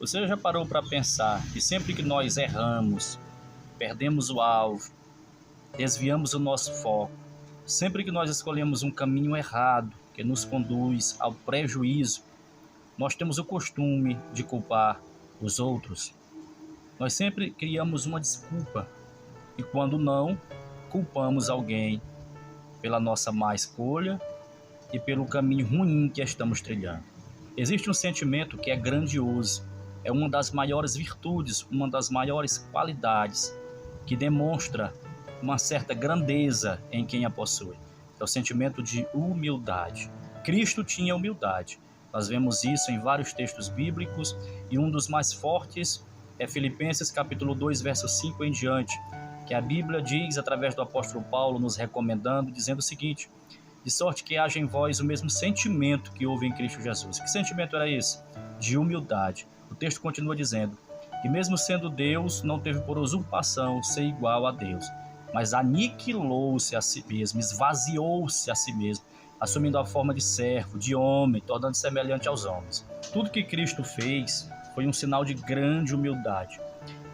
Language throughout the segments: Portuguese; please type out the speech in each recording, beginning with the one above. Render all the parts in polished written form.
Você já parou para pensar que sempre que nós erramos, perdemos o alvo, desviamos o nosso foco, sempre que nós escolhemos um caminho errado que nos conduz ao prejuízo, nós temos o costume de culpar os outros. Nós sempre criamos uma desculpa e, quando não, culpamos alguém pela nossa má escolha e pelo caminho ruim que estamos trilhando. Existe um sentimento que é grandioso, é uma das maiores virtudes, uma das maiores qualidades, que demonstra uma certa grandeza em quem a possui. É o sentimento de humildade. Cristo tinha humildade. Nós vemos isso em vários textos bíblicos e um dos mais fortes é Filipenses capítulo 2, verso 5 em diante, que a Bíblia diz, através do apóstolo Paulo, nos recomendando, dizendo o seguinte: de sorte que haja em vós o mesmo sentimento que houve em Cristo Jesus. Que sentimento era esse? De humildade. O texto continua dizendo que mesmo sendo Deus, não teve por usurpação ser igual a Deus, mas aniquilou-se a si mesmo, esvaziou-se a si mesmo, assumindo a forma de servo, de homem, tornando-se semelhante aos homens. Tudo que Cristo fez foi um sinal de grande humildade.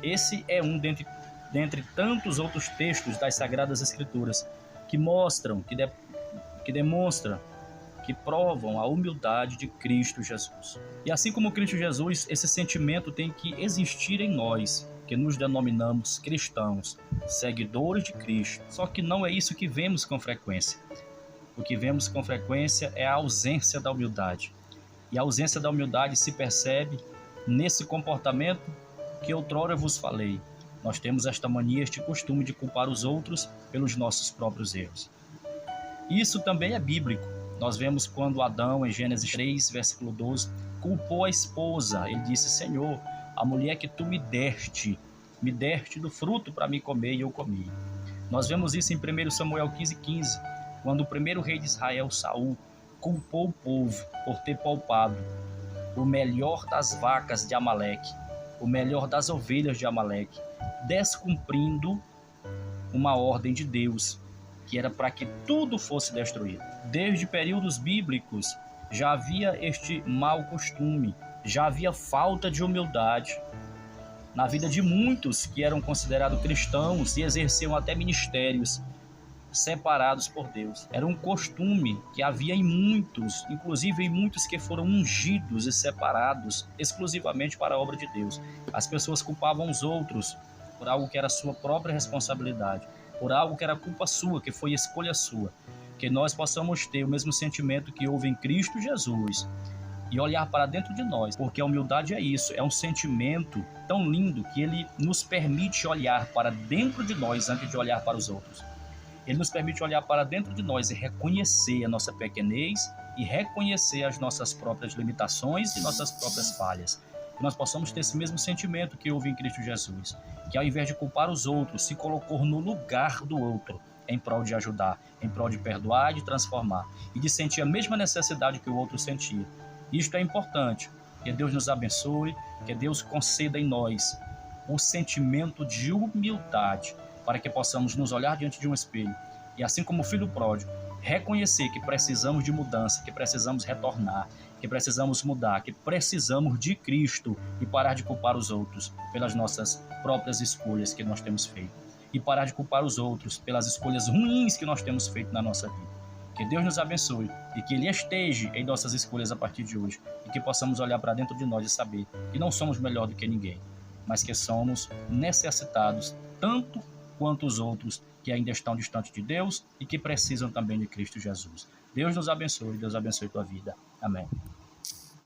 Esse é um dentre tantos outros textos das Sagradas Escrituras que mostram, que demonstram, que provam a humildade de Cristo Jesus. E assim como Cristo Jesus, esse sentimento tem que existir em nós, que nos denominamos cristãos, seguidores de Cristo. Só que não é isso que vemos com frequência. O que vemos com frequência é a ausência da humildade. E a ausência da humildade se percebe nesse comportamento que outrora vos falei. Nós temos esta mania, este costume de culpar os outros pelos nossos próprios erros. Isso também é bíblico. Nós vemos quando Adão, em Gênesis 3, versículo 12, culpou a esposa. Ele disse: Senhor, a mulher que tu me deste do fruto para me comer, e eu comi. Nós vemos isso em 1 Samuel 15, quando o primeiro rei de Israel, Saul, culpou o povo por ter poupado o melhor das vacas de Amaleque, o melhor das ovelhas de Amaleque, descumprindo uma ordem de Deus, que era para que tudo fosse destruído. Desde períodos bíblicos já havia este mau costume, já havia falta de humildade na vida de muitos que eram considerados cristãos e exerciam até ministérios separados por Deus. Era um costume que havia em muitos, inclusive em muitos que foram ungidos e separados exclusivamente para a obra de Deus. As pessoas culpavam os outros por algo que era sua própria responsabilidade, por algo que era culpa sua, que foi escolha sua. Que nós possamos ter o mesmo sentimento que houve em Cristo Jesus e olhar para dentro de nós, porque a humildade é isso, é um sentimento tão lindo que ele nos permite olhar para dentro de nós antes de olhar para os outros. Ele nos permite olhar para dentro de nós e reconhecer a nossa pequenez e reconhecer as nossas próprias limitações e nossas próprias falhas. Que nós possamos ter esse mesmo sentimento que houve em Cristo Jesus, que ao invés de culpar os outros, se colocou no lugar do outro, em prol de ajudar, em prol de perdoar, de transformar e de sentir a mesma necessidade que o outro sentia. Isto é importante. Que Deus nos abençoe, que Deus conceda em nós um sentimento de humildade, para que possamos nos olhar diante de um espelho e, assim como o filho pródigo, reconhecer que precisamos de mudança, que precisamos retornar, que precisamos mudar, que precisamos de Cristo e parar de culpar os outros pelas nossas próprias escolhas que nós temos feito e parar de culpar os outros pelas escolhas ruins que nós temos feito na nossa vida. Que Deus nos abençoe e que Ele esteja em nossas escolhas a partir de hoje e que possamos olhar para dentro de nós e saber que não somos melhor do que ninguém, mas que somos necessitados tanto quanto os outros que ainda estão distantes de Deus e que precisam também de Cristo Jesus. Deus nos abençoe, Deus abençoe tua vida. Amém.